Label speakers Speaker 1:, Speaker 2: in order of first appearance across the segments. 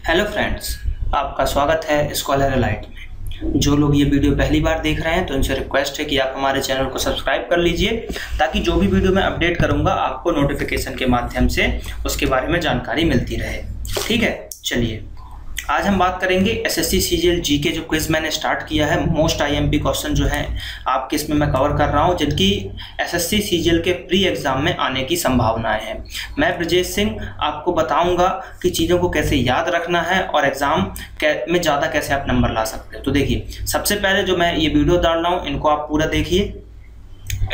Speaker 1: Hello friends, आपका स्वागत है स्कॉलर एलाइट में। जो लोग ये वीडियो पहली बार देख रहे हैं तो उनसे रिक्वेस्ट है कि आप हमारे चैनल को सब्सक्राइब कर लीजिए ताकि जो भी वीडियो मैं अपडेट करूंगा आपको नोटिफिकेशन के माध्यम से उसके बारे में जानकारी मिलती रहे। ठीक है, चलिए आज हम बात करेंगे एसएससी सीजीएल जी के जो क्विज मैंने स्टार्ट किया है। मोस्ट आईएमपी क्वेश्चन जो है आपके इसमें मैं कवर कर रहा हूं जिनकी एसएससी सीजीएल के प्री एग्जाम में आने की संभावनाएं हैं। मैं ब्रजेश सिंह आपको बताऊंगा कि चीज़ों को कैसे याद रखना है और एग्जाम में ज़्यादा कैसे आप नंबर ला सकते हैं। तो देखिए, सबसे पहले जो मैं ये वीडियो डाल रहा हूँ इनको आप पूरा देखिए।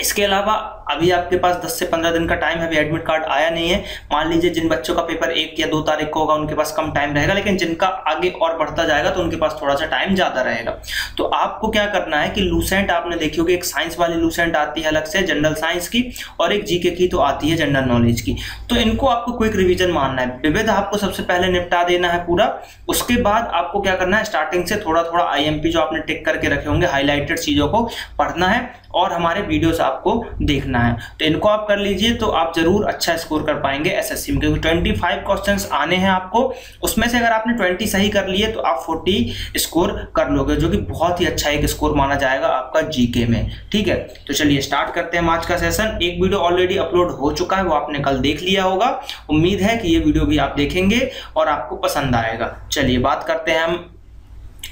Speaker 1: इसके अलावा अभी आपके पास 10 से 15 दिन का टाइम है, अभी एडमिट कार्ड आया नहीं है। मान लीजिए जिन बच्चों का पेपर 1 या 2 तारीख को होगा उनके पास कम टाइम रहेगा, लेकिन जिनका आगे और बढ़ता जाएगा तो उनके पास थोड़ा सा टाइम ज़्यादा रहेगा। तो आपको क्या करना है कि लूसेंट आपने देखी होगी, एक साइंस वाली लूसेंट आती है अलग से जनरल साइंस की, और एक जीके की तो आती है जनरल नॉलेज की। तो इनको आपको क्विक रिविजन मानना है। विविध आपको सबसे पहले निपटा देना है पूरा। उसके बाद आपको क्या करना है, स्टार्टिंग से थोड़ा थोड़ा आईएमपी जो आपने टिक करके रखे होंगे हाईलाइटेड चीज़ों को पढ़ना है और हमारे वीडियोस आपको देखना है। तो इनको आप कर लीजिए तो आप जरूर अच्छा स्कोर कर पाएंगे एसएससी में, क्योंकि 25 क्वेश्चंस आने हैं आपको। उसमें से अगर आपने 20 सही कर लिए तो आप 40 स्कोर कर लोगे, जो कि बहुत ही अच्छा एक स्कोर माना जाएगा आपका जीके में। ठीक है, तो चलिए स्टार्ट करते हैं आज का सेशन। एक वीडियो ऑलरेडी अपलोड हो चुका है, वो आपने कल देख लिया होगा। उम्मीद है कि ये वीडियो भी आप देखेंगे और आपको पसंद आएगा। चलिए बात करते हैं हम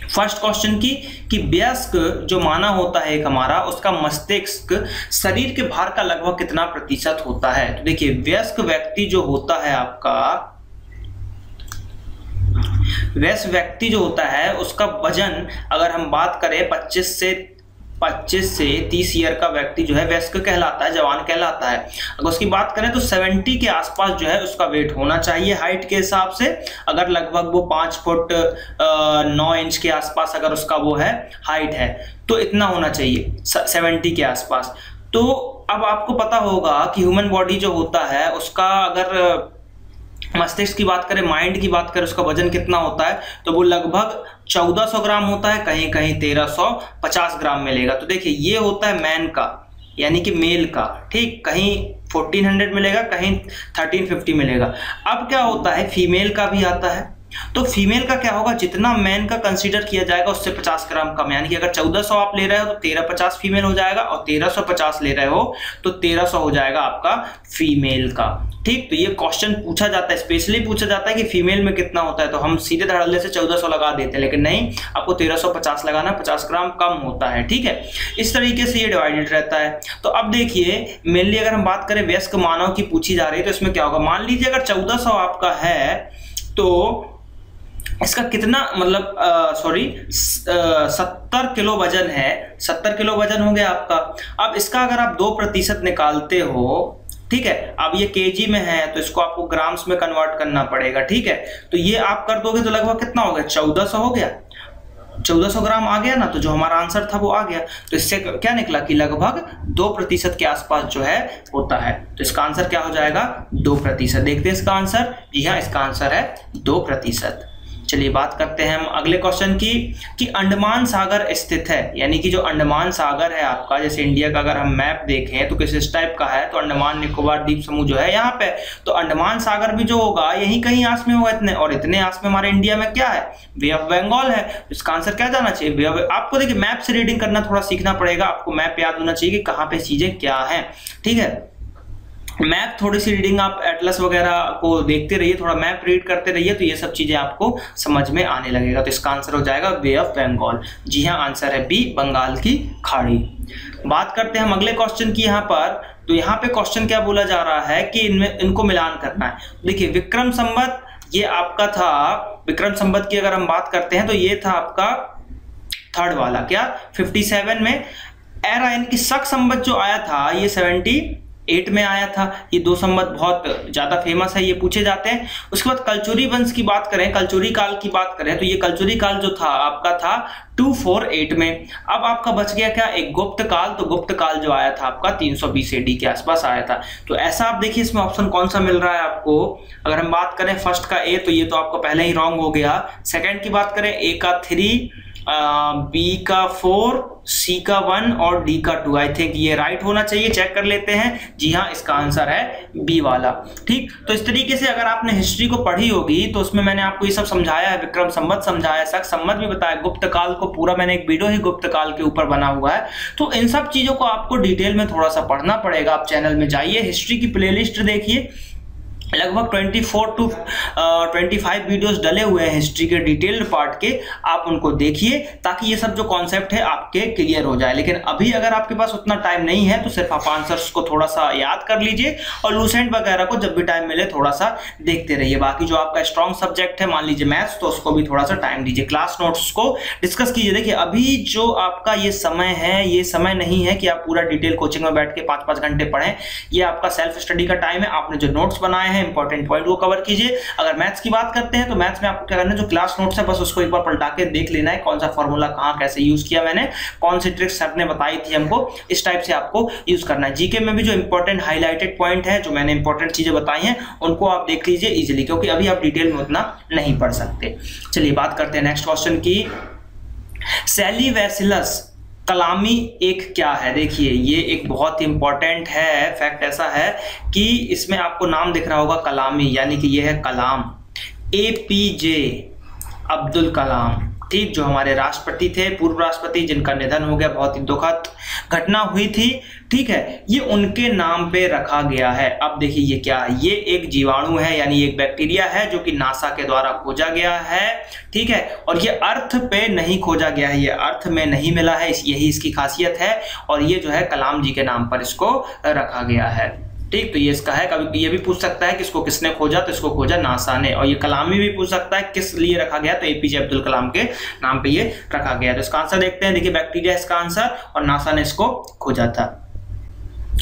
Speaker 1: फर्स्ट क्वेश्चन की कि वयस्क जो माना होता है एक हमारा, उसका मस्तिष्क शरीर के भार का लगभग कितना प्रतिशत होता है। तो देखिए, वयस्क व्यक्ति जो होता है आपका, वयस्क व्यक्ति जो होता है उसका वजन अगर हम बात करें 25 से 30 ईयर का व्यक्ति जो है वयस्क कहलाता है, जवान कहलाता है। अगर उसकी बात करें तो 70 के आसपास जो है उसका वेट होना चाहिए हाइट के हिसाब से। अगर लगभग वो 5 फुट 9 इंच के आसपास अगर उसका वो है हाइट है तो इतना होना चाहिए 70 के आसपास। तो अब आपको पता होगा कि ह्यूमन बॉडी जो होता है उसका अगर मस्तिष्क की बात करें, माइंड की बात करें, उसका वजन कितना होता है तो वो लगभग 1400 ग्राम होता है, कहीं कहीं 1350 ग्राम मिलेगा। तो देखिए, ये होता है मैन का यानी कि मेल का, ठीक, कहीं 1400 मिलेगा, कहीं 1350 मिलेगा। अब क्या होता है, फीमेल का भी आता है। तो फीमेल का क्या होगा, जितना मैन का कंसीडर किया जाएगा उससे 50 ग्राम कम, यानी कि अगर 1400 आप ले रहे हो तो 1350 फीमेल हो जाएगा, और 1350 ले रहे हो तो 1300 हो जाएगा आपका फीमेल का। ठीक, तो ये क्वेश्चन पूछा जाता है, स्पेशली पूछा जाता है कि फीमेल में कितना होता है, तो हम सीधे धड़ल्ले से 1400 लगा देते हैं, लेकिन नहीं, आपको 1350 लगाना, 50 ग्राम कम होता है। ठीक है, इस तरीके से ये डिवाइडेड रहता है। तो अब देखिए, मेनली अगर हम बात करें वयस्क मानव की पूछी जा रही है तो इसमें क्या होगा, मान लीजिए अगर 1400 आपका है तो इसका कितना मतलब 70 किलो वजन है, 70 किलो वजन हो गया आपका। अब इसका अगर आप 2% निकालते हो, ठीक है, अब ये केजी में है तो इसको आपको ग्राम्स में कन्वर्ट करना पड़ेगा। ठीक है, तो ये आप कर दोगे तो लगभग कितना हो गया, 1400 हो गया, 1400 ग्राम आ गया ना। तो जो हमारा आंसर था वो आ गया। तो इससे क्या निकला कि लगभग 2% के आसपास जो है होता है। तो इसका आंसर क्या हो जाएगा, 2%। देखते हैं इसका आंसर। जी हाँ, इसका आंसर है 2%। चलिए बात करते हैं हम अगले क्वेश्चन की कि अंडमान सागर स्थित है, यानी कि जो अंडमान सागर है आपका, जैसे इंडिया का अगर हम मैप देखें तो किस इस टाइप का है, तो अंडमान निकोबार द्वीप समूह जो है यहाँ पे, तो अंडमान सागर भी जो होगा यही कहीं आस में होगा इतने, और इतने आस में हमारे इंडिया में क्या है, बे ऑफ बंगाल है। इसका आंसर क्या जाना चाहिए, बे ऑफ। आपको देखिए मैप से रीडिंग करना थोड़ा सीखना पड़ेगा, आपको मैप याद होना चाहिए कि कहाँ पे चीजें क्या है। ठीक है, मैप थोड़ी सी रीडिंग आप एटलस वगैरह को देखते रहिए, थोड़ा मैप रीड करते रहिए तो ये सब चीजें आपको समझ में आने लगेगा। तो इसका आंसर हो जाएगा बे ऑफ बंगाल। जी हाँ, आंसर है बी, बंगाल की खाड़ी। बात करते हैं हम अगले क्वेश्चन की यहाँ पर। तो यहाँ पे क्वेश्चन क्या बोला जा रहा है कि इनको मिलान करना है। देखिए, विक्रम संवत ये आपका था, विक्रम संवत की अगर हम बात करते हैं तो ये था आपका थर्ड वाला, क्या 57 में। एरा यानी कि शक संवत जो आया था ये 78 में आया था। ये 2 संवत बहुत ज्यादा फेमस है, ये पूछे जाते हैं। उसके बाद कलचुरी वंश की बात करें, कलचुरी काल की बात करें तो ये कलचुरी काल जो था आपका था 248 में। अब आपका बच गया क्या, एक गुप्त काल। तो गुप्त काल जो आया था आपका 320 AD के आसपास आया था। तो ऐसा आप देखिए इसमें ऑप्शन कौन सा मिल रहा है आपको। अगर हम बात करें फर्स्ट का ए तो ये तो आपका पहले ही रॉन्ग हो गया। सेकंड की बात करें ए का 3 बी का 4, सी का 1 और डी का 2। आई थिंक ये राइट होना चाहिए, चेक कर लेते हैं। जी हाँ, इसका आंसर है बी वाला। ठीक, तो इस तरीके से अगर आपने हिस्ट्री को पढ़ी होगी तो उसमें मैंने आपको ये सब समझाया है, विक्रम संवत समझाया, शक संवत भी बताया, गुप्त काल को पूरा मैंने एक वीडियो ही गुप्त काल के ऊपर बना हुआ है। तो इन सब चीजों को आपको डिटेल में थोड़ा सा पढ़ना पड़ेगा। आप चैनल में जाइए, हिस्ट्री की प्लेलिस्ट देखिए, लगभग 24 to 25 वीडियोस डले हुए हैं हिस्ट्री के डिटेल्ड पार्ट के। आप उनको देखिए ताकि ये सब जो कॉन्सेप्ट है आपके क्लियर हो जाए। लेकिन अभी अगर आपके पास उतना टाइम नहीं है तो सिर्फ आप आंसर्स को थोड़ा सा याद कर लीजिए और लूसेंट वगैरह को जब भी टाइम मिले थोड़ा सा देखते रहिए। बाकी जो आपका स्ट्रॉन्ग सब्जेक्ट है, मान लीजिए मैथ्स, तो उसको भी थोड़ा सा टाइम दीजिए, क्लास नोट्स को डिस्कस कीजिए। देखिए अभी जो आपका ये समय है, ये समय नहीं है कि आप पूरा डिटेल कोचिंग में बैठ के 5-5 घंटे पढ़ें। ये आपका सेल्फ स्टडी का टाइम है। आपने जो नोट्स बनाए हैं इंपॉर्टेंट पॉइंट को कवर कीजिए। अगर मैथ्स की बात करते हैं तो मैथ्स में आपको क्या करना है, जो क्लास नोट्स है बस उसको एक बार पलटा के देख लेना है, कौन सा फॉर्मूला कहां कैसे यूज किया मैंने, कौन सी ट्रिक्स सर ने बताई थी हमको, इस टाइप से आपको यूज करना है। जीके में भी जो इंपॉर्टेंट हाईलाइटेड पॉइंट है, जो मैंने इंपॉर्टेंट चीजें बताई हैं, उनको आप देख लीजिए इजीली, क्योंकि अभी आप डिटेल में उतना नहीं पढ़ सकते। चलिए बात करते हैं नेक्स्ट क्वेश्चन की। सेलिवेसिलस कलामी एक क्या है? देखिए ये एक बहुत ही इंपॉर्टेंट है, फैक्ट ऐसा है कि इसमें आपको नाम दिख रहा होगा कलामी, यानी कि ये है कलाम, APJ अब्दुल कलाम। ठीक, जो हमारे राष्ट्रपति थे, पूर्व राष्ट्रपति, जिनका निधन हो गया, बहुत ही दुखद घटना हुई थी। ठीक है, ये उनके नाम पे रखा गया है। अब देखिए ये क्या है, ये एक जीवाणु है, यानी एक बैक्टीरिया है जो कि नासा के द्वारा खोजा गया है। ठीक है, और ये अर्थ पे नहीं खोजा गया है, ये अर्थ में नहीं मिला है, यही इसकी खासियत है। और ये जो है कलाम जी के नाम पर इसको रखा गया है। ठीक, तो ये इसका है। कभी ये भी पूछ सकता है कि इसको किसने खोजा, तो इसको खोजा नासा ने। और ये कलामी भी पूछ सकता है किस लिए रखा गया, तो APJ अब्दुल कलाम के नाम पे ये रखा गया। तो इसका आंसर देखते हैं। देखिए बैक्टीरिया इसका आंसर, और नासा ने इसको खोजा था।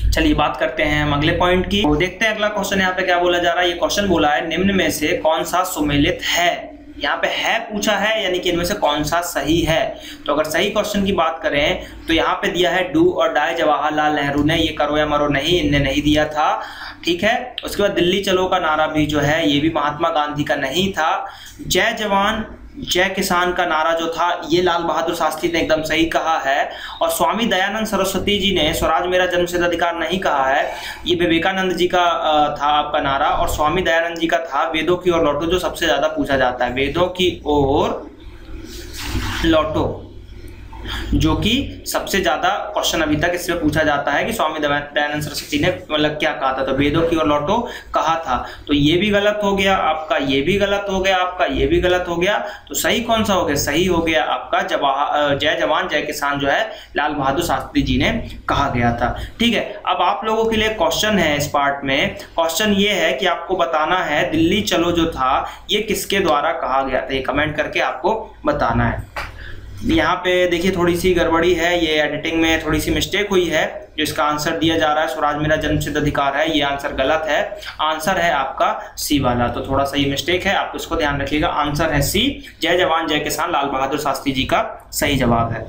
Speaker 1: चलिए बात करते हैं हम अगले पॉइंट की। तो देखते हैं अगला क्वेश्चन यहाँ पे क्या बोला जा रहा है। ये क्वेश्चन बोला है निम्न में से कौन सा सुमेलित है। यहाँ पे है पूछा है, यानी कि इनमें से कौन सा सही है। तो अगर सही क्वेश्चन की बात करें तो यहाँ पे दिया है डू और डाई जवाहरलाल नेहरू ने, ये करो या मरो नहीं, इनने नहीं दिया था। ठीक है, उसके बाद दिल्ली चलो का नारा भी जो है ये भी महात्मा गांधी का नहीं था। जय जवान जय किसान का नारा जो था ये लाल बहादुर शास्त्री ने एकदम सही कहा है। और स्वामी दयानंद सरस्वती जी ने स्वराज मेरा जन्मसिद्ध अधिकार नहीं कहा है, ये विवेकानंद जी का था आपका नारा। और स्वामी दयानंद जी का था वेदों की ओर लौटो, जो सबसे ज्यादा पूछा जाता है, वेदों की ओर लौटो, जो कि सबसे ज्यादा क्वेश्चन अभी तक इसमें पूछा जाता है कि स्वामी दयानंद सरस्वती ने मतलब क्या कहा था, तो वेदों की ओर लौटो कहा था। तो ये भी गलत हो गया आपका, ये भी गलत हो गया आपका, ये भी गलत हो गया। तो सही कौन सा हो गया? सही हो गया आपका जय जवान जय किसान जो है लाल बहादुर शास्त्री जी ने कहा गया था। ठीक है, अब आप लोगों के लिए क्वेश्चन है इस पार्ट में। क्वेश्चन ये है कि आपको बताना है दिल्ली चलो जो था ये किसके द्वारा कहा गया था, ये कमेंट करके आपको बताना है। यहाँ पे देखिए थोड़ी सी गड़बड़ी है, ये एडिटिंग में थोड़ी सी मिस्टेक हुई है। जो इसका आंसर दिया जा रहा है स्वराज मेरा जन्मसिद्ध अधिकार है, ये आंसर गलत है। आंसर है आपका सी वाला, तो थोड़ा सा ये मिस्टेक है, आप इसको ध्यान रखिएगा। आंसर है सी, जय जवान जय किसान लाल बहादुर शास्त्री जी का सही जवाब है।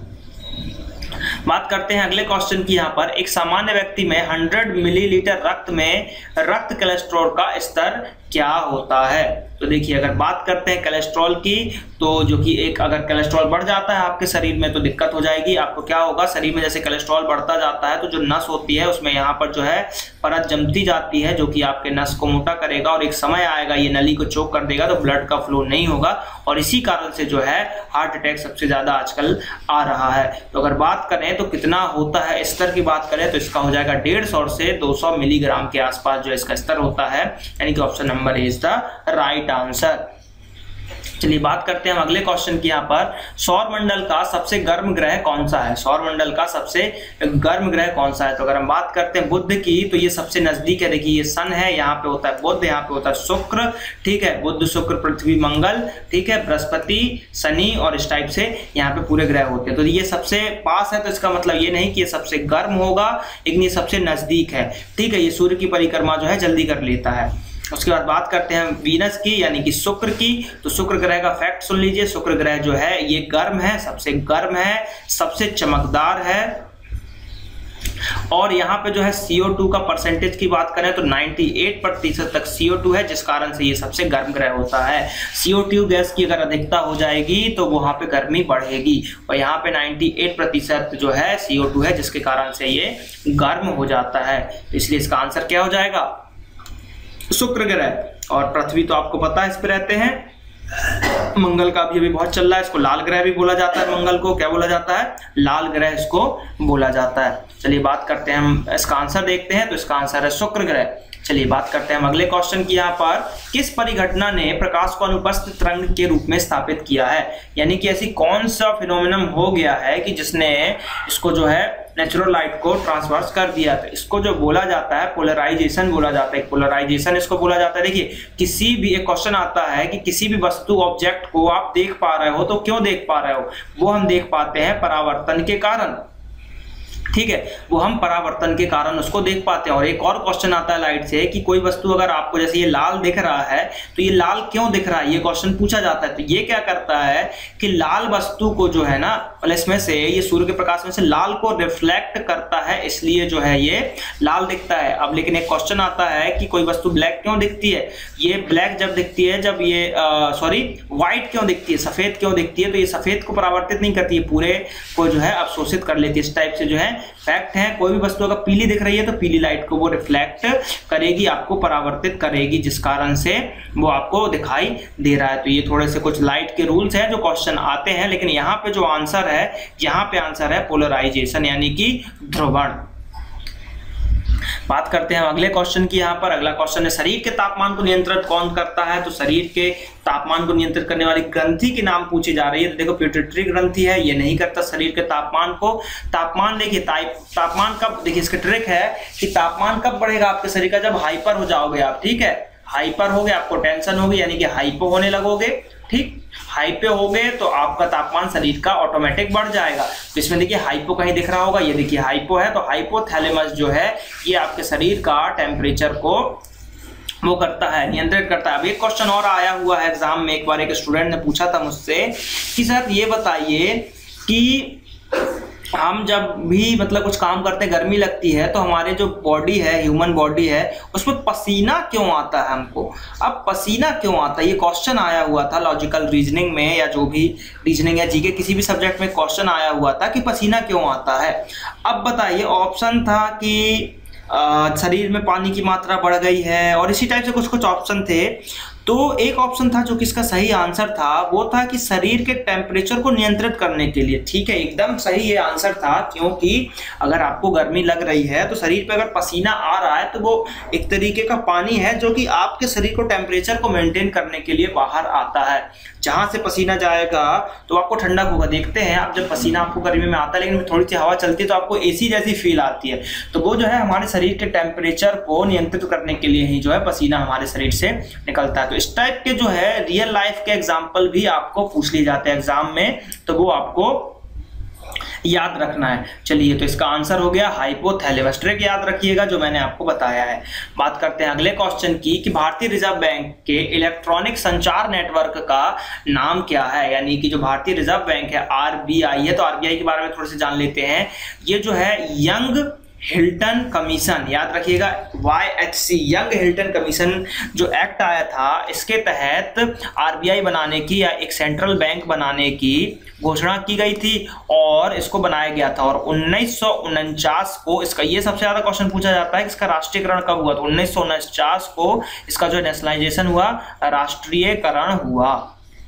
Speaker 1: बात करते हैं अगले क्वेश्चन की। यहाँ पर एक सामान्य व्यक्ति में 100 मिलीलीटर रक्त में रक्त कोलेस्ट्रॉल का स्तर क्या होता है। तो देखिए अगर बात करते हैं कोलेस्ट्रॉल की, तो जो कि एक अगर कोलेस्ट्रॉल बढ़ जाता है आपके शरीर में तो दिक्कत हो जाएगी आपको। क्या होगा, शरीर में जैसे कोलेस्ट्रॉल बढ़ता जाता है तो जो नस होती है उसमें यहाँ पर जो है परत जमती जाती है, जो कि आपके नस को मोटा करेगा और एक समय आएगा ये नली को चोक कर देगा, तो ब्लड का फ्लो नहीं होगा। और इसी कारण से जो है हार्ट अटैक सबसे ज्यादा आजकल आ रहा है। तो अगर बात करें तो कितना होता है स्तर की बात करें तो इसका हो जाएगा 150 से 200 मिलीग्राम के आसपास जो इसका स्तर होता है, यानी कि option number is the right answer. चलिए बात करते हैं हम अगले क्वेश्चन की। यहाँ पर सौर मंडल का सबसे गर्म ग्रह कौन सा है। सौर मंडल का सबसे गर्म ग्रह कौन सा है। तो अगर हम बात करते हैं बुध की तो ये सबसे नजदीक है। देखिए ये सन है, यहाँ पे होता है बुध, यहाँ पे होता है शुक्र। ठीक है, बुध शुक्र पृथ्वी मंगल, ठीक है, बृहस्पति शनि, और इस टाइप से यहाँ पे पूरे ग्रह होते हैं। तो ये सबसे पास है, तो इसका मतलब ये नहीं कि ये सबसे गर्म होगा, लेकिन ये सबसे नजदीक है। ठीक है, ये सूर्य की परिक्रमा जो है जल्दी कर लेता है। उसके बाद बात करते हैं वीनस की, यानी कि शुक्र की। तो शुक्र ग्रह का फैक्ट सुन लीजिए। शुक्र ग्रह जो है ये गर्म है, सबसे गर्म है, सबसे चमकदार है, और यहाँ पे जो है CO2 का परसेंटेज की बात करें तो 98% तक CO2 है, जिस कारण से ये सबसे गर्म ग्रह होता है। CO2 गैस की अगर अधिकता हो जाएगी तो वहां पे गर्मी बढ़ेगी, और यहाँ पे 98% जो है CO2 है, जिसके कारण से ये गर्म हो जाता है। तो इसलिए इसका आंसर क्या हो जाएगा? शुक्र ग्रह। और पृथ्वी तो आपको पता है इस पे रहते हैं। मंगल का भी अभी बहुत चल रहा है, इसको लाल ग्रह भी बोला जाता है। मंगल को क्या बोला जाता है? लाल ग्रह इसको बोला जाता है। चलिए बात करते हैं, हम इसका आंसर देखते हैं। तो इसका आंसर है शुक्र ग्रह। चलिए बात करते हैं हम अगले क्वेश्चन की। यहाँ पर किस परिघटना ने प्रकाश को अनुपस्थित रंग के रूप में स्थापित किया है? यानी कि ऐसी कौन सा फिनोमिनन हो गया है कि जिसने इसको जो है नेचुरल लाइट को ट्रांसवर्स कर दिया। तो इसको जो बोला जाता है पोलराइजेशन बोला जाता है। पोलराइजेशन इसको बोला जाता है। देखिए, किसी भी एक क्वेश्चन आता है कि किसी भी वस्तु ऑब्जेक्ट को आप देख पा रहे हो, तो क्यों देख पा रहे हो? वो हम देख पाते हैं परावर्तन के कारण। ठीक है, वो हम परावर्तन के कारण उसको देख पाते हैं। और एक और क्वेश्चन आता है लाइट से कि कोई वस्तु अगर आपको, जैसे ये लाल दिख रहा है, तो ये लाल क्यों दिख रहा है, ये क्वेश्चन पूछा जाता है। तो ये क्या करता है कि लाल वस्तु को जो है ना, इसमें से ये सूर्य के प्रकाश में से लाल को रिफ्लेक्ट करता है, इसलिए जो है ये लाल दिखता है। अब लेकिन एक क्वेश्चन आता है कि कोई वस्तु ब्लैक क्यों दिखती है? ये ब्लैक जब दिखती है, जब ये व्हाइट क्यों दिखती है, सफेद क्यों दिखती है? तो ये सफेद को परावर्तित नहीं करती है, पूरे को जो है अवशोषित कर लेती है। इस टाइप से जो है फैक्ट है। कोई भी वस्तु अगर पीली दिख रही है तो पीली लाइट को वो रिफ्लेक्ट करेगी, आपको परावर्तित करेगी, जिस कारण से वो आपको दिखाई दे रहा है। तो ये थोड़े से कुछ लाइट के रूल्स हैं जो क्वेश्चन आते हैं, लेकिन यहाँ पे जो आंसर है, यहाँ पे आंसर है पोलराइजेशन, यानी कि ध्रुवण। बात करते हैं अगले क्वेश्चन की। यहाँ पर अगला क्वेश्चन है, शरीर के तापमान को नियंत्रित कौन करता है? तो शरीर के तापमान को नियंत्रित करने वाली ग्रंथि के नाम पूछी जा रही है। तो देखो, पिट्यूटरी ग्रंथि है, ये नहीं करता शरीर के तापमान को। तापमान देखिए, तापमान कब, देखिए इसका ट्रिक है कि तापमान कब बढ़ेगा आपके शरीर का? जब हाइपर हो जाओगे आप। ठीक है, हाइपर हो गए, आपको टेंशन होगी, यानी कि हाइपो होने लगोगे। ठीक, हाइपो हो गए तो आपका तापमान शरीर का ऑटोमेटिक बढ़ जाएगा। तो इसमें देखिए हाइपो कहीं दिख रहा होगा, ये देखिए हाइपो है। तो हाइपोथैलेमस जो है ये आपके शरीर का टेम्परेचर को वो करता है, नियंत्रित करता है। अब एक क्वेश्चन और आया हुआ है एग्जाम में, एक बार एक स्टूडेंट ने पूछा था मुझसे कि सर ये बताइए कि हम जब भी मतलब कुछ काम करते हैं, गर्मी लगती है, तो हमारे जो बॉडी है, ह्यूमन बॉडी है, उसमें पसीना क्यों आता है हमको? अब पसीना क्यों आता है, ये क्वेश्चन आया हुआ था लॉजिकल रीजनिंग में, या जो भी रीजनिंग या जीके किसी भी सब्जेक्ट में क्वेश्चन आया हुआ था कि पसीना क्यों आता है। अब बताइए, ऑप्शन था कि शरीर में पानी की मात्रा बढ़ गई है, और इसी टाइप से कुछ कुछ ऑप्शन थे। तो एक ऑप्शन था जो कि इसका सही आंसर था, वो था कि शरीर के टेम्परेचर को नियंत्रित करने के लिए। ठीक है, एकदम सही ये आंसर था, क्योंकि अगर आपको गर्मी लग रही है तो शरीर पे अगर पसीना आ रहा है तो वो एक तरीके का पानी है जो कि आपके शरीर को टेम्परेचर को मेंटेन करने के लिए बाहर आता है। जहां से पसीना जाएगा तो आपको ठंडक होगा। देखते हैं आप, जब पसीना आपको गर्मी में आता है लेकिन थोड़ी सी हवा चलती है तो आपको एसी जैसी फील आती है। तो वो जो है हमारे शरीर के टेम्परेचर को नियंत्रित करने के लिए ही जो है पसीना हमारे शरीर से निकलता है। तो इस टाइप के जो है रियल लाइफ के एग्जाम्पल भी आपको पूछ लिए जाते हैं एग्जाम में, तो वो आपको याद रखना है। चलिए, तो इसका आंसर हो गया हाइपोथैलेमस। ट्रिक याद रखिएगा जो मैंने आपको बताया है। बात करते हैं अगले क्वेश्चन की कि भारतीय रिजर्व बैंक के इलेक्ट्रॉनिक संचार नेटवर्क का नाम क्या है? यानी कि जो भारतीय रिजर्व बैंक है, RBI है, तो RBI के बारे में थोड़े से जान लेते हैं। ये जो है यंग हिल्टन कमीशन, याद रखिएगा, YHC, यंग हिल्टन कमीशन जो एक्ट आया था, इसके तहत RBI बनाने की या एक सेंट्रल बैंक बनाने की घोषणा की गई थी और इसको बनाया गया था। और 1949 को इसका, ये सबसे ज्यादा क्वेश्चन पूछा जाता है कि इसका राष्ट्रीयकरण कब हुआ? तो 1949 को इसका जो नेशनलाइजेशन हुआ, राष्ट्रीयकरण हुआ।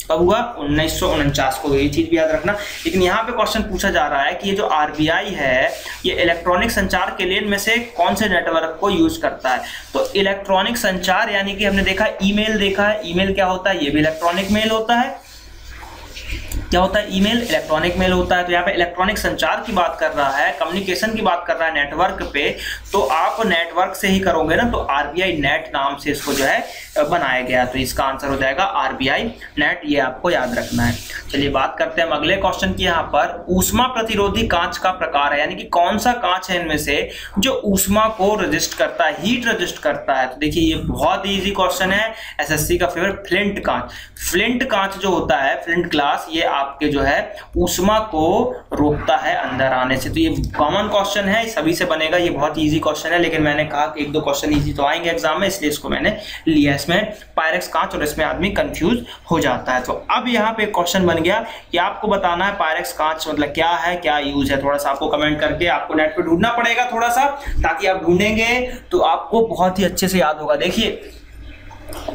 Speaker 1: कब हुआ? 1949 को। ये चीज भी याद रखना। लेकिन यहाँ पे क्वेश्चन पूछा जा रहा है कि ये जो RBI है, ये इलेक्ट्रॉनिक संचार के लिए में से कौन से नेटवर्क को यूज करता है? तो इलेक्ट्रॉनिक संचार यानी कि हमने देखा ईमेल देखा है, ईमेल क्या होता है? ये भी इलेक्ट्रॉनिक मेल होता है। क्या होता है? ईमेल इलेक्ट्रॉनिक मेल होता है। तो यहाँ पे इलेक्ट्रॉनिक संचार की बात कर रहा है, कम्युनिकेशन की बात कर रहा है नेटवर्क पे, तो आप नेटवर्क से ही करोगे ना। तो RBI नेट नाम से इसको जो है बनाया गया। तो इसका आंसर हो जाएगा RBI नेट, ये आपको याद रखना है। चलिए बात करते हैं हम अगले क्वेश्चन की। यहाँ पर ऊष्मा प्रतिरोधी कांच का प्रकार है, यानी कि कौन सा कांच है इनमें से जो ऊष्मा को रजिस्ट करता है, हीट रजिस्ट करता है? तो देखिए ये बहुत इजी क्वेश्चन है, SSC का फेवरेट, फ्लिंट कांच। फ्लिंट कांच जो होता है, फ्लिंट ग्लास, ये आपके जो है ऊष्मा को रोकता है अंदर आने से। तो ये कॉमन क्वेश्चन है, सभी से बनेगा, ये बहुत इजी क्वेश्चन है, लेकिन मैंने कहा कि 1-2 क्वेश्चन इजी तो आएंगे एग्जाम में, इसलिए इसको मैंने लिया। इसमें पायरेक्स कांच और इसमें आदमी कंफ्यूज हो जाता है। तो अब यहाँ पे क्वेश्चन बन गया कि आपको बताना है पायरेक्स कांच मतलब क्या है, क्या यूज है। थोड़ा सा आपको कमेंट करके आपको नेट पे ढूंढना पड़ेगा थोड़ा सा, ताकि आप ढूंढेंगे तो आपको बहुत ही अच्छे से याद होगा। देखिए,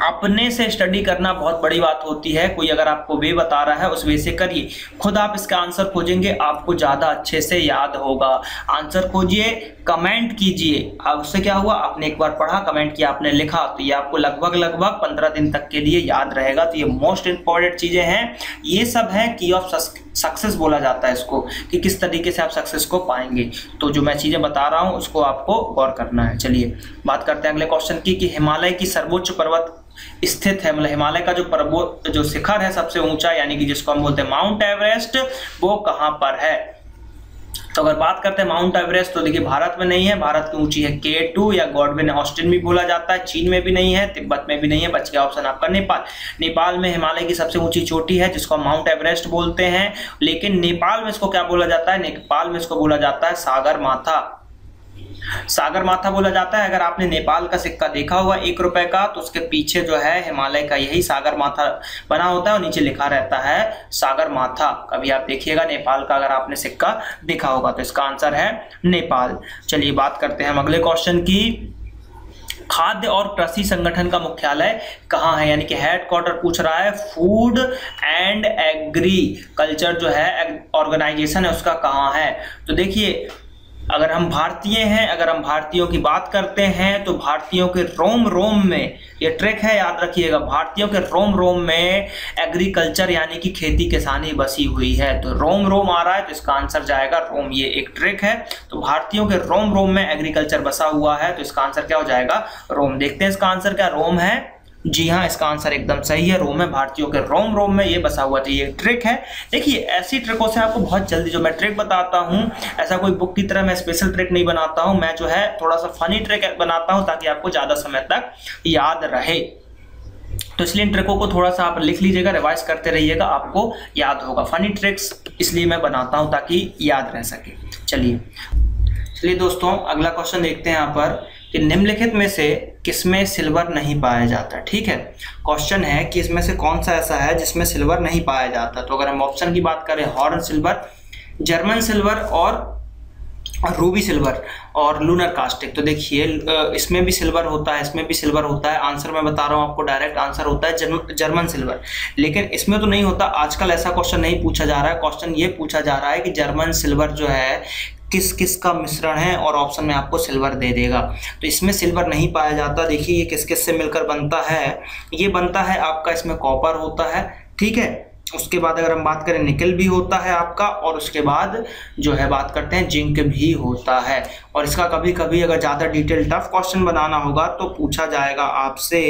Speaker 1: अपने से स्टडी करना बहुत बड़ी बात होती है। कोई अगर आपको वे बता रहा है उस वे से करिए, खुद आप इसका आंसर खोजेंगे आपको ज्यादा अच्छे से याद होगा। आंसर खोजिए, कमेंट कीजिए। अब उससे क्या हुआ, आपने एक बार पढ़ा, कमेंट किया, आपने लिखा, तो ये आपको लगभग 15 दिन तक के लिए याद रहेगा। तो ये मोस्ट इंपॉर्टेंट चीजें हैं, ये सब है की ऑफ सक्सेस बोला जाता है इसको, कि किस तरीके से आप सक्सेस को पाएंगे। तो जो मैं चीजें बता रहा हूं उसको आपको गौर करना है। चलिए बात करते हैं अगले क्वेश्चन की, कि हिमालय की सर्वोच्च पर्वत स्थित है, मतलब हिमालय का जो शिखर है सबसे ऊंचा, यानी कि जिसको हम बोलते हैं माउंट एवरेस्ट, वो कहां पर है। तो अगर बात करते हैं माउंट एवरेस्ट, तो देखिए भारत में नहीं है, भारत की ऊंची है K2 या गॉडविन ऑस्टिन भी बोला जाता है। चीन में भी नहीं है, तिब्बत में भी नहीं है, बच गया ऑप्शन आपका नेपाल। नेपाल में हिमालय की सबसे ऊंची चोटी है जिसको माउंट एवरेस्ट बोलते हैं, लेकिन नेपाल में इसको क्या बोला जाता है, नेपाल में इसको बोला जाता है सागर माथा। सागर माथा बोला जाता है। अगर आपने नेपाल का सिक्का देखा होगा 1 रुपए का, तो उसके पीछे जो है हिमालय का यही सागर माथा बना होता है और नीचे लिखा रहता है सागर माथा। कभी आप देखिएगा नेपाल का अगर आपने सिक्का देखा होगा, तो इसका आंसर है नेपाल। चलिए बात करते हैं हम अगले क्वेश्चन की। खाद्य और कृषि संगठन का मुख्यालय कहाँ है, यानी कि हेडक्वार्टर पूछ रहा है। फूड एंड एग्रीकल्चर जो है ऑर्गेनाइजेशन है उसका कहाँ है। तो देखिए, अगर हम भारतीय हैं, अगर हम भारतीयों की बात करते हैं, तो भारतीयों के रोम रोम में, ये ट्रिक है याद रखिएगा, भारतीयों के रोम रोम में एग्रीकल्चर यानी कि खेती किसानी बसी हुई है। तो रोम रोम आ रहा है, तो इसका आंसर जाएगा रोम। ये एक ट्रिक है। तो भारतीयों के रोम रोम में एग्रीकल्चर बसा हुआ है, तो इसका आंसर क्या हो जाएगा, रोम। देखते हैं इसका आंसर क्या रोम है। जी हाँ, इसका आंसर एकदम सही है, रोम है। भारतीयों के रोम रोम में ये बसा हुआ था, ये ट्रिक है। देखिए, ऐसी ट्रिकों से आपको बहुत जल्दी, जो मैं ट्रिक बताता हूँ, ऐसा कोई बुक की तरह मैं स्पेशल ट्रिक नहीं बनाता हूँ, मैं जो है थोड़ा सा फनी ट्रिक बनाता हूँ ताकि आपको ज्यादा समय तक याद रहे। तो इसलिए इन ट्रिकों को थोड़ा सा आप लिख लीजिएगा, रिवाइज करते रहिएगा, आपको याद होगा। फनी ट्रिक्स इसलिए मैं बनाता हूँ ताकि याद रह सके। चलिए दोस्तों, अगला क्वेश्चन देखते हैं यहाँ पर, कि निम्नलिखित में से किसमें सिल्वर नहीं पाया जाता। ठीक है, क्वेश्चन है कि इसमें से कौन सा ऐसा है जिसमें सिल्वर नहीं पाया जाता। तो अगर हम ऑप्शन की बात करें, हॉर्न सिल्वर, जर्मन सिल्वर और रूबी सिल्वर और लूनर कास्टिक। तो देखिए, इसमें भी सिल्वर होता है, इसमें भी सिल्वर होता है। आंसर मैं बता रहा हूँ आपको, डायरेक्ट आंसर होता है जर्मन सिल्वर, लेकिन इसमें तो नहीं होता। आजकल ऐसा क्वेश्चन नहीं पूछा जा रहा है। क्वेश्चन ये पूछा जा रहा है कि जर्मन सिल्वर जो है किस किस का मिश्रण है, और ऑप्शन में आपको सिल्वर दे देगा। तो इसमें सिल्वर नहीं पाया जाता। देखिए, ये किस किस से मिलकर बनता है, ये बनता है आपका, इसमें कॉपर होता है। ठीक है, उसके बाद अगर हम बात करें, निकल भी होता है आपका, और उसके बाद जो है बात करते हैं, जिंक भी होता है। और इसका कभी कभी अगर ज़्यादा डिटेल टफ क्वेश्चन बनाना होगा तो पूछा जाएगा आपसे,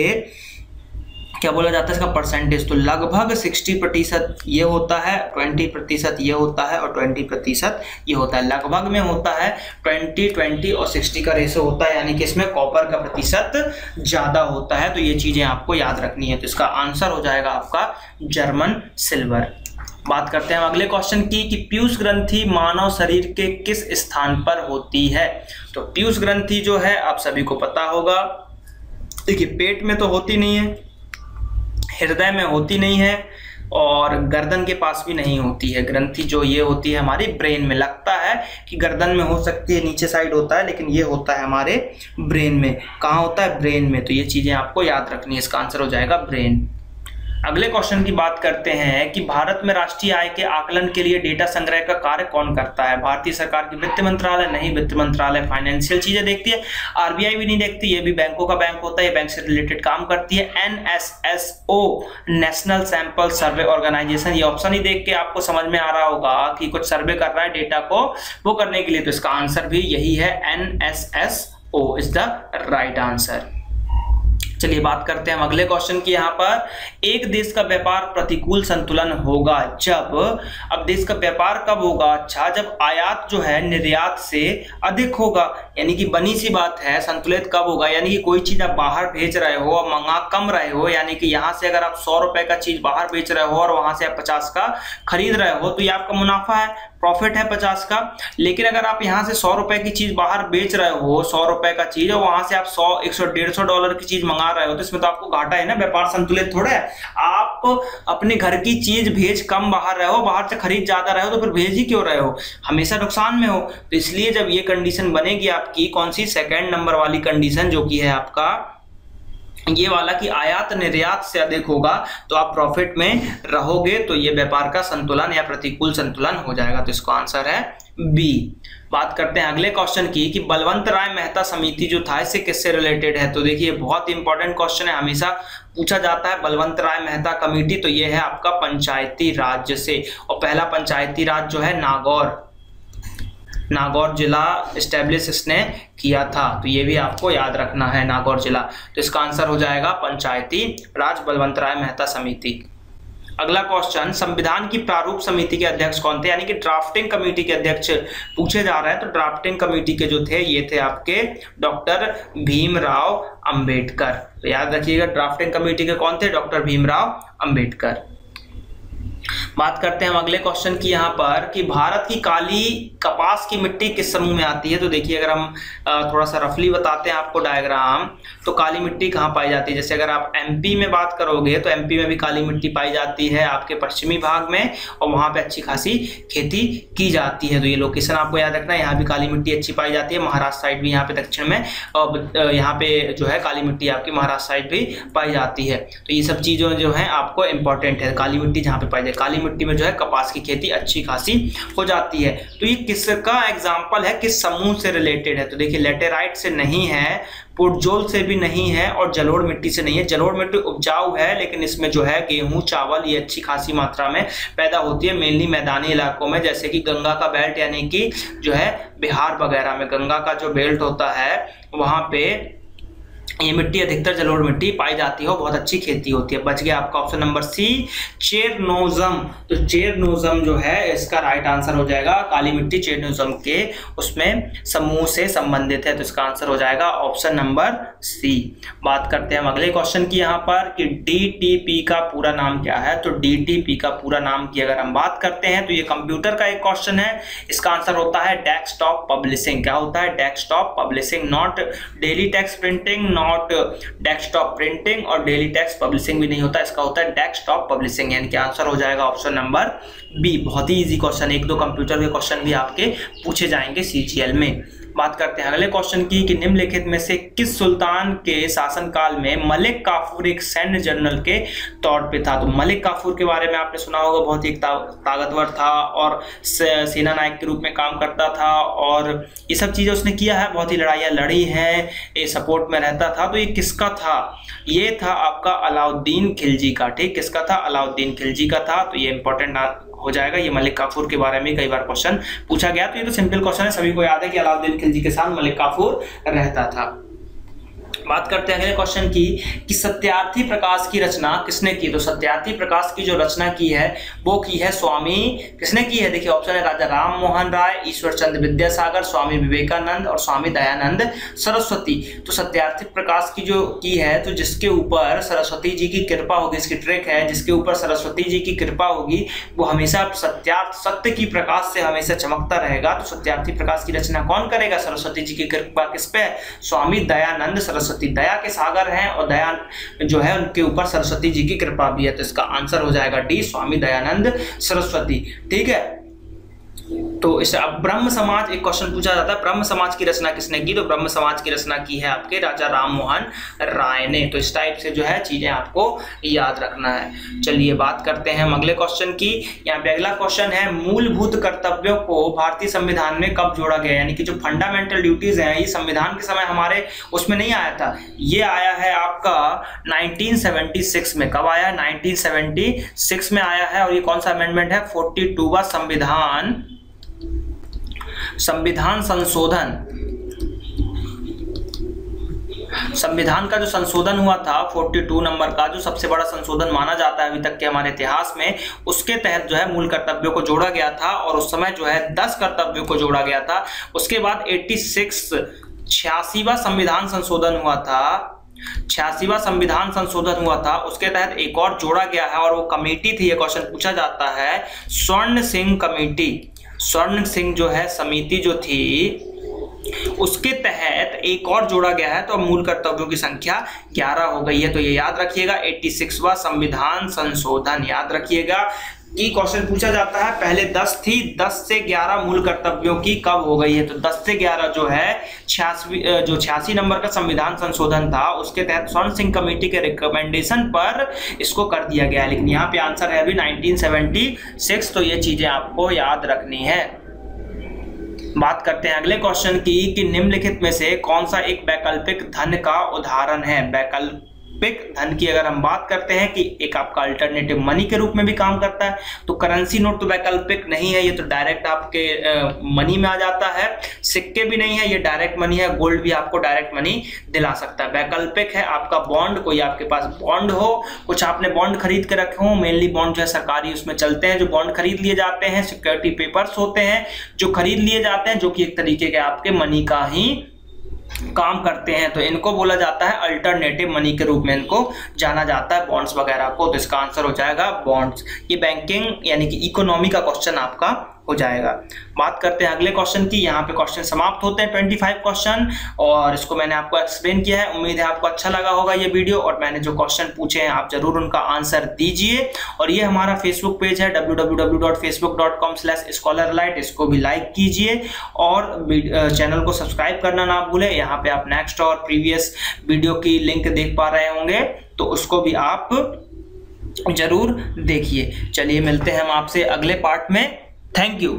Speaker 1: क्या बोला जाता है इसका परसेंटेज। तो लगभग 60% ये होता है, 20% ये होता है, और 20% ये होता है। लगभग में होता है 20 और 60 का रेशो होता है, यानी कि इसमें कॉपर का प्रतिशत ज्यादा होता है। तो ये चीजें आपको याद रखनी है। तो इसका आंसर हो जाएगा आपका जर्मन सिल्वर। बात करते हैं हम अगले क्वेश्चन की, कि पीयूष ग्रंथि मानव शरीर के किस स्थान पर होती है। तो पीयूष ग्रंथि जो है आप सभी को पता होगा, देखिए पेट में तो होती नहीं है, हृदय में होती नहीं है, और गर्दन के पास भी नहीं होती है। ग्रंथि जो ये होती है हमारी ब्रेन में। लगता है कि गर्दन में हो सकती है, नीचे साइड होता है, लेकिन ये होता है हमारे ब्रेन में। कहाँ होता है, ब्रेन में। तो ये चीजें आपको याद रखनी है। इसका आंसर हो जाएगा ब्रेन। अगले क्वेश्चन की बात करते हैं कि भारत में राष्ट्रीय आय के आकलन के लिए डेटा संग्रह का कार्य कौन करता है। भारतीय सरकार की वित्त मंत्रालय, नहीं, वित्त मंत्रालय फाइनेंशियल चीजें देखती है। आरबीआई भी नहीं देखती, ये भी बैंकों का बैंक होता है, ये बैंक से रिलेटेड काम करती है। NSSO, national sample survey organisation. ये ऑप्शन ही देख के आपको समझ में आ रहा होगा कि कुछ सर्वे कर रहा है डेटा को वो करने के लिए। तो इसका आंसर भी यही है, NSSO is the right answer. चलिए बात करते हैं हम अगले क्वेश्चन की। यहाँ पर एक देश का व्यापार प्रतिकूल संतुलन होगा जब, अब देश का व्यापार कब होगा, अच्छा जब आयात जो है निर्यात से अधिक होगा, यानी कि बनी सी बात है संतुलित कब होगा, यानी कि कोई चीज आप बाहर भेज रहे हो और मंगा कम रहे हो, यानी कि यहाँ से अगर आप 100 रुपए का चीज बाहर बेच रहे हो और वहां से आप 50 का खरीद रहे हो तो ये आपका मुनाफा है, प्रॉफिट है 50 का। लेकिन अगर आप यहाँ से 100 रुपए की चीज बाहर बेच रहे हो, 100 रुपए का चीज, और वहां से आप 100, 100, $150 की चीज मंगा रहे हो, तो इसमें तो आपको घाटा है ना, व्यापार संतुलित थोड़ा है। आप अपने घर की चीज भेज कम बाहर रहे हो, बाहर से खरीद ज्यादा रहे हो, तो फिर भेज ही क्यों रहे हो, हमेशा नुकसान में हो। तो इसलिए जब ये कंडीशन बनेगी आपकी, कौन सी, सेकंड नंबर वाली कंडीशन जो कि है आपका ये वाला कि आयात निर्यात से अधिक होगा, तो आप प्रॉफिट में रहोगे, तो ये व्यापार का संतुलन या प्रतिकूल संतुलन हो जाएगा। तो इसका आंसर है बी। बात करते हैं अगले क्वेश्चन की कि बलवंत राय मेहता समिति जो था इससे किससे रिलेटेड है। तो देखिए बहुत इंपॉर्टेंट क्वेश्चन है, हमेशा पूछा जाता है बलवंत राय मेहता कमेटी, तो ये है आपका पंचायती राज से, और पहला पंचायती राज जो है नागौर जिला एस्टेब्लिश इसने किया था, तो ये भी आपको याद रखना है, नागौर जिला। तो इसका आंसर हो जाएगा पंचायती राज, बलवंत राय मेहता समिति। अगला क्वेश्चन, संविधान की प्रारूप समिति के अध्यक्ष कौन थे, यानी कि ड्राफ्टिंग कमेटी के अध्यक्ष पूछे जा रहे हैं। तो ड्राफ्टिंग कमेटी के जो थे ये थे आपके डॉक्टर भीमराव अंबेडकर। तो याद रखिएगा ड्राफ्टिंग कमेटी के कौन थे, डॉक्टर भीमराव अंबेडकर। बात करते हैं हम अगले क्वेश्चन की यहाँ पर कि भारत की काली कपास की मिट्टी किस समूह में आती है। तो देखिए अगर हम थोड़ा सा रफली बताते हैं आपको डायग्राम, तो काली मिट्टी कहाँ पाई जाती है, जैसे अगर आप एमपी में बात करोगे तो एमपी में भी काली मिट्टी पाई जाती है आपके पश्चिमी भाग में, और वहाँ पे अच्छी खासी खेती की जाती है। तो ये लोकेशन आपको याद रखना है, यहाँ भी काली मिट्टी अच्छी पाई जाती है, महाराष्ट्र साइड भी यहाँ पे दक्षिण में, और यहाँ पे जो है काली मिट्टी आपकी महाराष्ट्र साइड भी पाई जाती है। तो ये सब चीज़ें जो है आपको इंपॉर्टेंट है, काली मिट्टी जहाँ पे पाई जाए, काली मिट्टी में जो है कपास की खेती अच्छी खासी हो जाती है। तो ये किसका एग्जाम्पल है, किस समूह से रिलेटेड है। तो देखिए लेटेराइट से नहीं है, पुर्जोल से भी नहीं है, और जलोढ़ मिट्टी से नहीं है। जलोढ़ मिट्टी उपजाऊ है, लेकिन इसमें जो है गेहूं चावल ये अच्छी खासी मात्रा में पैदा होती है, मेनली मैदानी इलाकों में, जैसे कि गंगा का बेल्ट, यानी कि जो है बिहार वगैरह में गंगा का जो बेल्ट होता है वहां पे ये मिट्टी अधिकतर जलोढ़ मिट्टी पाई जाती है, बहुत अच्छी खेती होती है। बच गया आपका ऑप्शन नंबर सी, चेरनोजम। तो चेरनोजम जो है इसका राइट आंसर हो जाएगा, काली मिट्टी चेरनोजम के उसमें समूह से संबंधित है, तो इसका आंसर हो जाएगा ऑप्शन नंबर सी। बात करते हैं हम अगले क्वेश्चन की यहाँ पर कि डीटीपी का पूरा नाम क्या है। तो डीटीपी का पूरा नाम की अगर हम बात करते हैं तो ये कंप्यूटर का एक क्वेश्चन है, इसका आंसर होता है डेस्कटॉप पब्लिशिंग। क्या होता है, desktop publishing, not daily text printing, not desktop printing, और डेली टेक्स्ट पब्लिशिंग भी नहीं होता, इसका होता है डेस्कटॉप पब्लिशिंग, यानी कि आंसर हो जाएगा ऑप्शन नंबर बी। बहुत ही इजी क्वेश्चन, एक दो कंप्यूटर के क्वेश्चन भी आपके पूछे जाएंगे सीजीएल में। बात करते हैं अगले क्वेश्चन की कि निम्नलिखित में से किस सुल्तान के शासनकाल में मलिक काफूर एक सैन्य जनरल के तौर पे था। तो मलिक काफूर के बारे में आपने सुना होगा, बहुत ही ताकतवर था और सेना नायक के रूप में काम करता था, और ये सब चीजें उसने किया है, बहुत ही लड़ाइयाँ लड़ी हैं, ये सपोर्ट में रहता था। तो ये किसका था, ये था आपका अलाउद्दीन खिलजी का। ठीक, किसका था, अलाउद्दीन खिलजी का था। तो ये इंपॉर्टेंट हो जाएगा, ये मलिक काफूर के बारे में कई बार क्वेश्चन पूछा गया। तो ये तो सिंपल क्वेश्चन है, सभी को याद है कि अलाउद्दीन खिलजी के साथ मलिक काफूर रहता था। बात करते हैं अगले क्वेश्चन की कि सत्यार्थी प्रकाश की रचना किसने की। तो सत्यार्थी प्रकाश की जो रचना की है वो की है स्वामी, किसने की है, देखिए ऑप्शन है राजा राम मोहन राय, ईश्वर चंद्र विद्यासागर, स्वामी विवेकानंद और स्वामी दयानंद सरस्वती। तो सत्यार्थी प्रकाश की जो की है, तो जिसके ऊपर सरस्वती जी की कृपा होगी, इसकी ट्रिक है, जिसके ऊपर सरस्वती जी की कृपा होगी वो हमेशा सत्य की प्रकाश से हमेशा चमकता रहेगा। तो सत्यार्थी प्रकाश की रचना कौन करेगा, सरस्वती जी की कृपा किस पे है, स्वामी दयानंद सरस्वती, दया के सागर हैं और दया जो है उनके ऊपर सरस्वती जी की कृपा भी है। तो इसका आंसर हो जाएगा डी, स्वामी दयानंद सरस्वती। ठीक है, तो इस अब ब्रह्म समाज एक क्वेश्चन पूछा जाता है, ब्रह्म समाज की रचना किसने की। तो ब्रह्म समाज की रचना की है आपके राजा राम मोहन राय ने। तो इस टाइप से जो है चीजें आपको याद रखना है। चलिए बात करते हैं हम अगले क्वेश्चन की। यहाँ पे अगला क्वेश्चन है मूलभूत कर्तव्यों को भारतीय संविधान में कब जोड़ा गया, यानी कि जो फंडामेंटल ड्यूटीज हैं ये संविधान के समय हमारे उसमें नहीं आया था, ये आया है आपका 1976 में। कब आया, 1976 में आया है। और ये कौन सा अमेंडमेंट है, 42वां संविधान संशोधन संविधान का जो संशोधन हुआ था 42 नंबर का, जो सबसे बड़ा संशोधन माना जाता है अभी तक के हमारे इतिहास में, उसके तहत जो है मूल कर्तव्यों को जोड़ा गया था और उस समय जो है 10 कर्तव्यों को जोड़ा गया था। उसके बाद 86वां संविधान संशोधन हुआ था, 86वां संविधान संशोधन हुआ था, उसके तहत एक और जोड़ा गया है और वो कमेटी थी, ये क्वेश्चन पूछा जाता है, स्वर्ण सिंह कमेटी। स्वर्ण सिंह जो है समिति जो थी, उसके तहत एक और जोड़ा गया है, तो मूल कर्तव्यों की संख्या 11 हो गई है। तो ये याद रखिएगा, 86वां संविधान संशोधन याद रखिएगा कि क्वेश्चन पूछा जाता है, पहले 10 थी, 10 से 11 मूल कर्तव्यों की कब हो गई है। तो 10 से 11 जो है 86 नंबर का संविधान संशोधन था, उसके तहत स्वर्ण सिंह कमेटी के रिकमेंडेशन पर इसको कर दिया गया है। लेकिन यहाँ पे आंसर है अभी 1976। तो ये चीजें आपको याद रखनी है। बात करते हैं अगले क्वेश्चन की कि निम्नलिखित में से कौन सा एक वैकल्पिक धन का उदाहरण है। वैकल्पिक धन की अगर हम बात करते हैं कि एक आपका अल्टरनेटिव मनी के रूप में भी काम करता है, तो करेंसी नोट तो वैकल्पिक नहीं है, ये तो डायरेक्ट आपके मनी में आ जाता है। सिक्के भी नहीं है, ये डायरेक्ट मनी है। गोल्ड भी आपको डायरेक्ट मनी दिला सकता है। वैकल्पिक है आपका बॉन्ड, कोई आपके पास बॉन्ड हो, कुछ आपने बॉन्ड खरीद के रखे हो, मेनली बॉन्ड जो है सरकारी उसमें चलते हैं, जो बॉन्ड खरीद लिए जाते हैं, सिक्योरिटी पेपर्स होते हैं जो खरीद लिए जाते हैं, जो कि एक तरीके के आपके मनी का ही काम करते हैं। तो इनको बोला जाता है अल्टरनेटिव मनी के रूप में इनको जाना जाता है, बॉन्ड्स वगैरह को। तो इसका आंसर हो जाएगा बॉन्ड्स। ये बैंकिंग यानी कि इकोनॉमी का क्वेश्चन आपका हो जाएगा। बात करते हैं अगले क्वेश्चन की। यहाँ पे क्वेश्चन समाप्त होते हैं 25 क्वेश्चन, और इसको मैंने आपको एक्सप्लेन किया है। उम्मीद है आपको अच्छा लगा होगा ये वीडियो, और मैंने जो क्वेश्चन पूछे हैं आप जरूर उनका आंसर दीजिए। और ये हमारा फेसबुक पेज है www.facebook.com/scholarelite, इसको भी लाइक कीजिए और चैनल को सब्सक्राइब करना ना भूलें। यहाँ पे आप नेक्स्ट और प्रीवियस वीडियो की लिंक देख पा रहे होंगे, तो उसको भी आप जरूर देखिए। चलिए मिलते हैं हम आपसे अगले पार्ट में। Thank you.